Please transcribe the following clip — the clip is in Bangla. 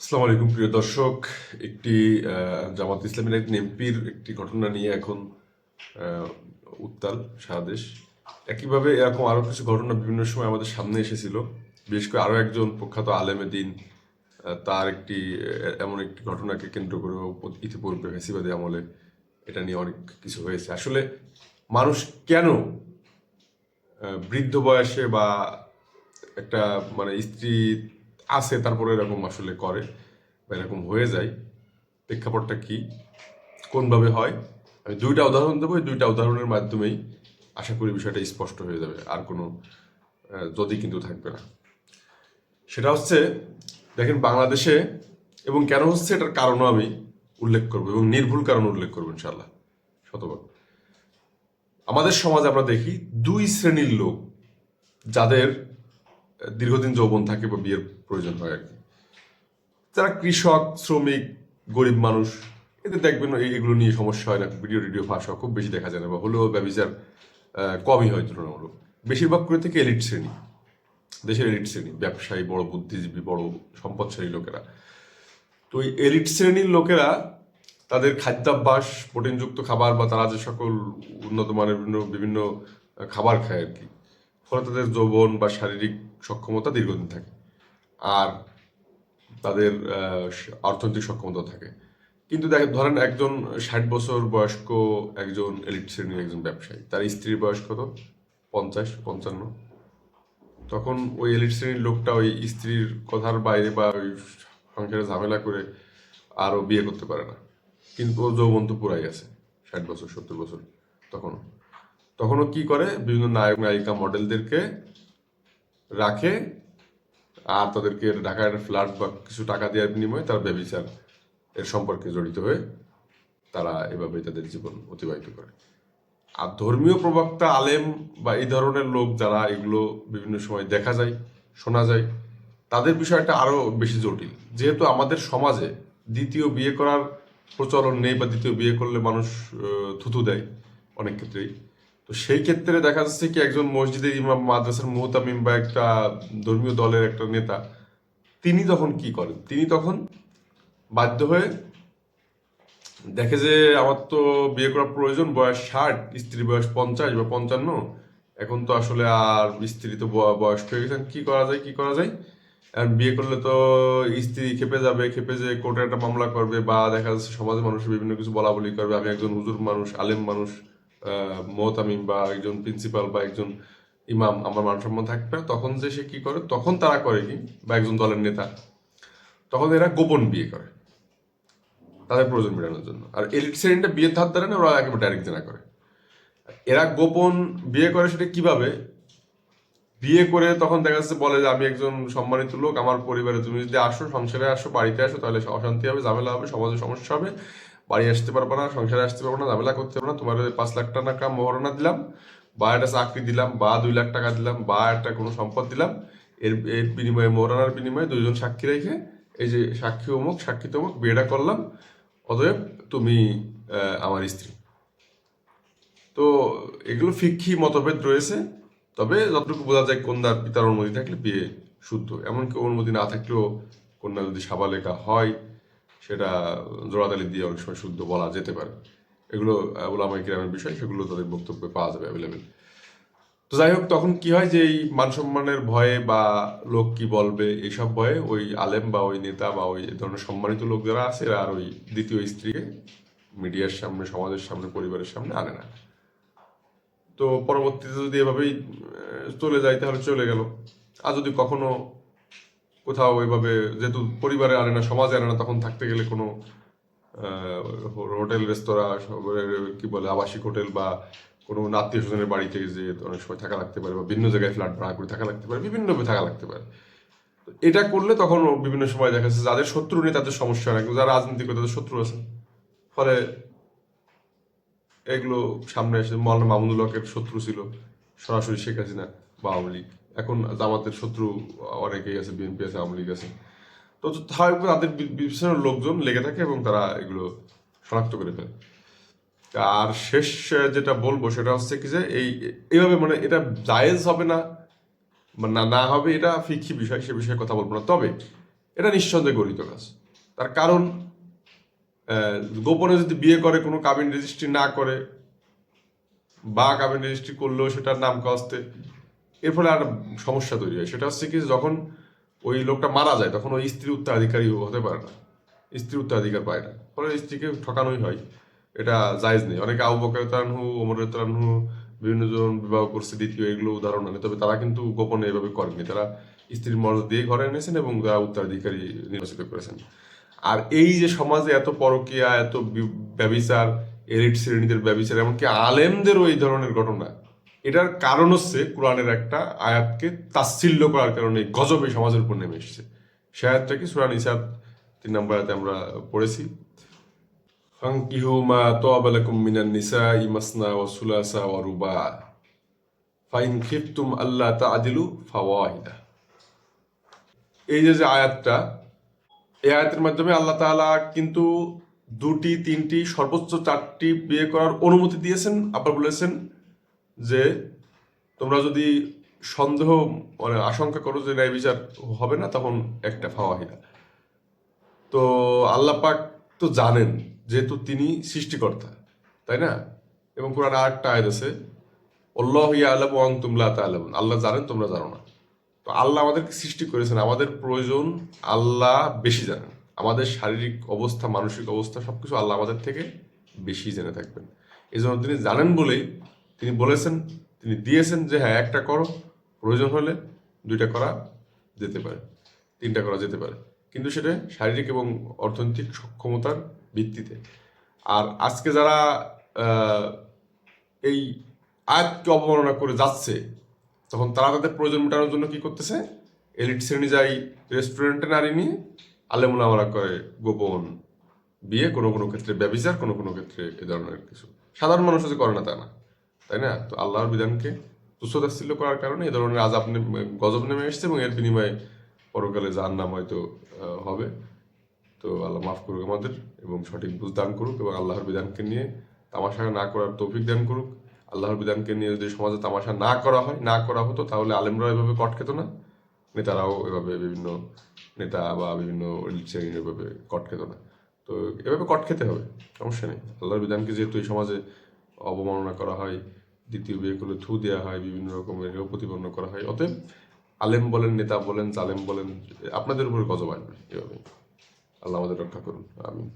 আসসালামু আলাইকুম প্রিয় দর্শক। একটি জামাত ইসলামের এক এমপির একটি ঘটনা নিয়ে এখন আহ, উত্তাল সারা দেশ। একইভাবে এরকম আরো কিছু ঘটনা বিভিন্ন সময় আমাদের সামনে এসেছিল। বিশেষ করে আরো একজন প্রখ্যাত আলেমে দ্বীন, তার একটি এমন একটি ঘটনাকে কেন্দ্র করে ইতিপূর্বে ফ্যাসিবাদী আমলে এটা নিয়ে অনেক কিছু হয়েছে। আসলে মানুষ কেন বৃদ্ধ বয়সে বা একটা মানে স্ত্রী আছে তারপরে এরকম আসলে করে বা এরকম হয়ে যায়, প্রেক্ষাপটটা কি, কোনভাবে হয়? আমি দুইটা উদাহরণ দেবো, এই দুইটা উদাহরণের মাধ্যমেই আশা করি বিষয়টা স্পষ্ট হয়ে যাবে, আর কোনো যদি কিন্তু থাকবে না। সেটা হচ্ছে, দেখেন বাংলাদেশে, এবং কেন হচ্ছে এটার কারণও আমি উল্লেখ করবো এবং নির্ভুল কারণ উল্লেখ করবো ইনশাল্লাহ শতভাগ। আমাদের সমাজে আমরা দেখি দুই শ্রেণীর লোক যাদের দীর্ঘদিন যৌবন থাকে বা বিয়ের প্রয়োজন হয় আর কি। যারা কৃষক, শ্রমিক, গরিব মানুষ, এদের দেখবেন এগুলো নিয়ে সমস্যা হয় না, ভিডিও টিডিও ফাঁস হওয়া খুব বেশি দেখা যায় না, বা হলেও ব্যবচার কমই হয় তুলনামূলক। বেশিরভাগ করে থেকে এলিট শ্রেণী, দেশের এলিট শ্রেণী, ব্যবসায়ী, বড় বুদ্ধিজীবী, বড় সম্পদশালী লোকেরা। তো এই এলিট শ্রেণীর লোকেরা তাদের খাদ্যাভ্যাস, প্রোটিনযুক্ত খাবার বা তারা যে সকল উন্নত মানের বিভিন্ন বিভিন্ন খাবার খায় আর কি, ফলে তাদের যৌবন বা শারীরিক সক্ষমতা দীর্ঘদিন থাকে, আর তাদের অর্থনৈতিক সক্ষমতা থাকে। কিন্তু ধরেন একজন 60 বছর বয়স্ক একজন এলিট শ্রেণীর একজন ব্যবসায়ী, তার স্ত্রীর বয়স কত, 50-55, তখন ওই এলিট শ্রেণীর লোকটা ওই স্ত্রীর কথার বাইরে বা ওই সংসারে ঝামেলা করে আরও বিয়ে করতে পারে না, কিন্তু ও যৌবন তো পুরাই আছে, 60 বছর 70 বছর। তখনও তখনও কি করে, বিভিন্ন নায়ক নায়িকা মডেলদেরকে রাখে, আর তাদেরকে ঢাকার ফ্ল্যাট বা কিছু টাকা দেওয়ার বিনিময়ে তারা ব্যভিচার এর সম্পর্কে জড়িত হয়ে তারা এভাবে তাদের জীবন অতিবাহিত করে। আর ধর্মীয় প্রবক্তা, আলেম বা এই ধরনের লোক যারা, এগুলো বিভিন্ন সময় দেখা যায়, শোনা যায়, তাদের বিষয়টা আরো বেশি জটিল। যেহেতু আমাদের সমাজে দ্বিতীয় বিয়ে করার প্রচলন নেই, বা দ্বিতীয় বিয়ে করলে মানুষ থুতু দেয় অনেক ক্ষেত্রেই। তো সেই ক্ষেত্রে দেখা যাচ্ছে কি, একজন মসজিদের ইমাম, মাদ্রাসার মুহতামিম বা একটা ধর্মীয় দলের একটা নেতা, তিনি তখন কি করেন, তিনি তখন বাধ্য হয়ে দেখে যে আমার তো বিয়ে করার প্রয়োজন, বয়স 60, স্ত্রী বয়স 50 বা 55, এখন তো আসলে আর স্ত্রী তো বয়স্ক হয়ে গেছেন, কি করা যায় কি করা যায়। আর বিয়ে করলে তো স্ত্রী খেপে যাবে, খেপে যে কোর্টে একটা মামলা করবে, বা দেখা যাচ্ছে সমাজে মানুষের বিভিন্ন কিছু বলা বলি করবে, আমি একজন হুজুর মানুষ, আলেম মানুষ, মোহতামিম বা একজন প্রিন্সিপাল বা একজন ইমাম, আমার মান সম্মান থাকবে না। তখন যে সে কি করে, তখন তারা করে কি, বা একজন দলের নেতা, তখন এরা গোপন বিয়ে করে তাদের প্রয়োজন মেটানোর জন্য। আর এলিট শ্রেণীটা বিয়ের ধার ধারে না, ওরা একেবারে ডাইরেক্ট জেনা করে। এরা গোপন বিয়ে করে, সেটা কিভাবে বিয়ে করে, তখন দেখা যাচ্ছে বলে যে আমি একজন সম্মানিত লোক, আমার পরিবারে তুমি যদি আসো, সংসারে আসো, বাড়িতে আসো, তাহলে অশান্তি হবে, ঝামেলা হবে, সমাজে সমস্যা হবে, বাড়ি আসতে পারবো না, সংসারে আসতে পারবো না, ঝামেলা করতে পারবো না, তোমার 5 লাখ টাকা মহারণা দিলাম, বা একটা চাকরি দিলাম, বা 2 লাখ টাকা দিলাম, বা একটা কোনো সম্পদ দিলাম, এর এর বিনিময়ে, মহারণার বিনিময়ে দুইজন সাক্ষী রেখে, এই যে সাক্ষী অমুক, সাক্ষী তমুক, বিয়েটা করলাম, অতএব তুমি আমার স্ত্রী। তো এগুলো ফিক্কি মতভেদ রয়েছে, তবে যতটুকু বোঝা যায়, কন্যার পিতার অনুমতি থাকলে বিয়ে শুদ্ধ। এমনকি অনুমতি না থাকলেও কন্যা যদি সাবালেকা হয়, সেটা জোড়াতালি দিয়ে অনেক সময় শুদ্ধ বলা যেতে পারে। এগুলো উলামায়ে কিরামের বিষয়, সেগুলো তাদের বক্তব্যে পাওয়া যাবে অ্যাভেলেবেল। তো যাই হোক, তখন কি হয় যে এই মান সম্মানের ভয়ে বা লোক কি বলবে এইসব ভয়ে ওই আলেম বা ওই নেতা বা ওই ধরনের সম্মানিত লোক যারা আছে, এরা আর ওই দ্বিতীয় স্ত্রীকে মিডিয়ার সামনে, সমাজের সামনে, পরিবারের সামনে আনে না। তো পরবর্তীতে যদি এভাবেই চলে যায়, তাহলে চলে গেল। আর যদি কখনো কোথাও এভাবে, যেহেতু পরিবারে আনে না, সমাজে আনে না, তখন থাকতে গেলে কোনো হোটেল, রেস্তোরাঁ, কি বলে, আবাসিক হোটেল, বা কোনো আত্মীয় স্বজনের বাড়িতে যে অনেক সময় থাকা লাগতে পারে, বা বিভিন্ন জায়গায় ফ্ল্যাট ভাড়া করে থাকা লাগতে পারে, বিভিন্নভাবে থাকা লাগতে পারে। তো এটা করলে তখন বিভিন্ন সময় দেখা যাচ্ছে যাদের শত্রু নেই তাদের সমস্যা হয় না, কিন্তু যারা রাজনীতি করে তাদের শত্রু আছে। ফলে এগুলো সামনে এসে, মৌলানা মামুনুল হকের শত্রু ছিল সরাসরি শেখ হাসিনা বা আওয়ামী লীগ, এখন জামাতের শত্রু অনেকেই আছে, বিএনপি আছে, আওয়ামী লীগ আছে। তো তাদের বিভিন্ন লোকজন লেগে থাকে এবং তারা এগুলো শনাক্ত করে ফেলে। আর শেষ যেটা বলবো সেটা হচ্ছে কি, যে এইভাবে মানে এটা জায়েজ হবে না, বা না না হবে, এটা ফিকহি বিষয়, সে বিষয়ে কথা বলবো না। তবে এটা নিঃসন্দেহে গরিত কাজ। তার কারণ গোপনে যদি বিয়ে করে, কোনো কাবিন রেজিস্ট্রি না করে, বা কাবিন রেজিস্ট্রি করলেও সেটার নাম কাস্তে, এর ফলে আর সমস্যা তৈরি হয়। সেটা হচ্ছে কি, যখন ওই লোকটা মারা যায় তখন ওই স্ত্রী উত্তরাধিকারী হতে পারে না, স্ত্রী উত্তরাধিকার পায় না, ফলে স্ত্রীকে ঠকানোই হয়। এটা জায়েজ নেই। অনেকে আবু বকর রাদিয়াল্লাহু আনহু, ওমর রাদিয়াল্লাহু আনহু বিভিন্ন জন বিবাহ করছে, দ্বিতীয়, এগুলো উদাহরণ আনে। তবে তারা কিন্তু গোপনে এভাবে করেনি, তারা স্ত্রীর মর্যাদা দিয়ে ঘরে এনেছেন এবং তারা উত্তরাধিকারী নির্বাচিত করেছেন। আর এই যে সমাজে এত পরকীয়া, এত ব্যভিচার, এলিট শ্রেণীদের ব্যভিচার, এমনকি আলেমদেরও এই ধরনের ঘটনা, এটার কারণ হচ্ছে কোরআনের একটা আয়াতকে তাচ্ছিল্য করার কারণে গজব এই সমাজের উপর নেমে এসেছে। সে আয়াতটা কি? সূরা নিসা 3 নম্বর আয়াতে আমরা পড়েছি, ফানকিহু মা তাবা লাকুম মিনান নিসাই মাসনা ওয়া সুলাসা ওয়া রুবা ফাইন খিফতুম আল্লা তা'দিলু ফাওয়াহিদা। এই যে আয়াতটা, এই আয়াতের মাধ্যমে আল্লাহ তাআলা কিন্তু 2টি, 3টি, সর্বোচ্চ 4টি বিয়ে করার অনুমতি দিয়েছেন। আবার বলেছেন যে তোমরা যদি সন্দেহ আশঙ্কা করো যে ন্যায় বিচার হবে না, তখন একটা, ফাওয়াহিদা। তো আল্লাহ পাক তো জানেন, যেহেতু তিনি সৃষ্টিকর্তা, তাই না? এবং কোরআন আরেকটা আয়াত আছে, আল্লাহু ইয়ালামু ওয়া আনতুম লা তা'লামুন, আল্লাহ জানেন, তোমরা জানো না। তো আল্লাহ আমাদেরকে সৃষ্টি করেছেন, আমাদের প্রয়োজন আল্লাহ বেশি জানেন। আমাদের শারীরিক অবস্থা, মানসিক অবস্থা, সবকিছু আল্লাহ আমাদের থেকে বেশি জেনে থাকবেন। এই জন্য তিনি জানেন বলেই তিনি বলেছেন, তিনি দিয়েছেন যে হ্যাঁ, একটা করো, প্রয়োজন হলে 2টা করা যেতে পারে, 3টা করা যেতে পারে, কিন্তু সেটা শারীরিক এবং অর্থনৈতিক সক্ষমতার ভিত্তিতে। আর আজকে যারা এই আয়াতকে অবমাননা করে যাচ্ছে, তখন তারা তাদের প্রয়োজন মেটানোর জন্য কি করতেছে? এলিট শ্রেণী যাই রেস্টুরেন্টে নারী নিয়ে, আলেমুলামারা করে গোপন বিয়ে, কোনো কোনো ক্ষেত্রে ব্যভিচার, কোনো কোনো ক্ষেত্রে এ ধরনের কিছু। সাধারণ মানুষ যে করে না তা না, তাই না? তো আল্লাহর বিধানকে তুচ্ছতাচ্ছিল্য করার কারণে এই ধরনের আযাব গজব নেমে এসছে, এবং এর বিনিময়ে পরকালে জাহান্নাম হয়তো হবে। তো আল্লাহ মাফ করুক আমাদের, এবং সঠিক বুঝ দান করুক, এবং আল্লাহর বিধানকে নিয়ে তামাশা না করার তৌফিক দান করুক। আল্লাহর বিধানকে নিয়ে যদি সমাজে তামাশা না করা হয়, না করা হতো, তাহলে আলেমরা এভাবে কট খেত না, নেতারাও এভাবে, বিভিন্ন নেতা বা বিভিন্ন শ্রেণীর এভাবে কট খেত না। তো এভাবে কট খেতে হবে, সমস্যা নেই। আল্লাহর বিধানকে যেহেতু এই সমাজে অবমাননা করা হয়, দ্বিতীয় বিয়ে করলে থু দেওয়া হয়, বিভিন্ন রকমের প্রতিপন্ন করা হয়, অতএব আলেম বলেন, নেতা বলেন, জালেম বলেন, আপনাদের উপর গজব আসবে এভাবে। আল্লাহ আমাদের রক্ষা করুন, আমিন।